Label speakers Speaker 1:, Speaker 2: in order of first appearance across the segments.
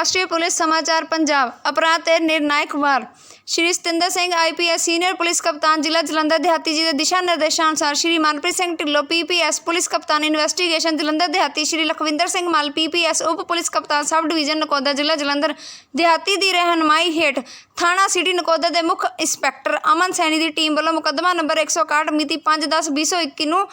Speaker 1: राष्ट्रीय पुलिस समाचार पंजाब अपराध ते निर्णायक वार Shri Satinder Singh IPS senior police कप्तान जिला जलंधर देहाती जी के दिशा निर्देशानुसार श्री मनप्रीत सिंह ढिल्लों PPS पुलिस कप्तान इन्वेस्टिगेशन जलंधर देहाती श्री लखविंदर सिंह मल PPS उप पुलिस कप्तान सब डिवीजन नकोदर जिला जलंधर देहाती की रहनुमाई हेठ थाना सिटी नकोदर के मुख्य इंस्पैक्टर अमन सैनी की टीम वालों मुकदमा नंबर 161 मिति 5/10/2021 नूं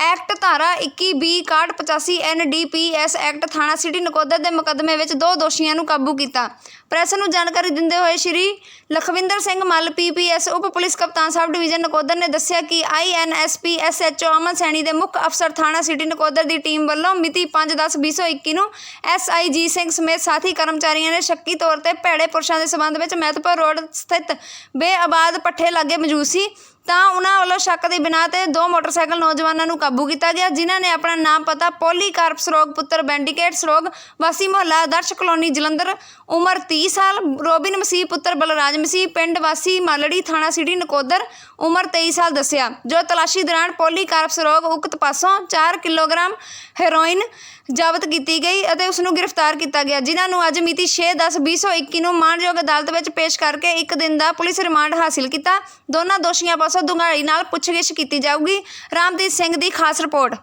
Speaker 1: एक्ट धारा 21B/6185 NDPS एक्ट थाना सिटी नकोदर के मुकदमे में 2 दोषियों को काबू किया। प्रैस नूं जानकारी दिंदे हुए श्री लखविंदर सिंह मल PPS उप पुलिस कप्तान सब डिवीजन नकोदर ने दस्सिया कि INSP SHO अमन सैनी के मुख्य अफसर थाना सिटी नकोदर की टीम वालों मिति 5/10/2021 नूं SIG सिंह समेत साथी कर्मचारियों ने शक्की तौर पर भैड़े पुरुषों के संबंध में महतपुर रोड स्थित बेआबाद पट्ठे लागे मौजूद सी ਤਾਂ ਉਹਨਾਂ ਵੱਲੋਂ शक की बिना ਤੇ 2 मोटरसाइकिल नौजवानों ਨੂੰ काबू किया गया जिन्हों ने अपना नाम पता पॉलीकार्प सरोग पुत्र बैंडिकेट सरोग वासी मोहल्ला आदर्श कलोनी जलंधर उम्र 30 साल रोबिन मसीह पुत्र बलराज मसीह पिंड वासी मालड़ी थाना सिटी नकोदर उम्र 23 साल दस्सिया जो तलाशी दौरान पॉलीकार्प सरोग उक्त पासों 4 किलोग्राम हेरोइन जब्त की गई और उसनों गिरफ्तार किया गया जिन्होंने अज मिति 6/10/2021 नूं माणयोग अदालत में पेश करके 1 दिन का पुलिस रिमांड हासिल किया। दोनों दोषियों पासों दुंगाई नाल पुछगिछ की जाऊगी। रामदीप सिंह की खास रिपोर्ट।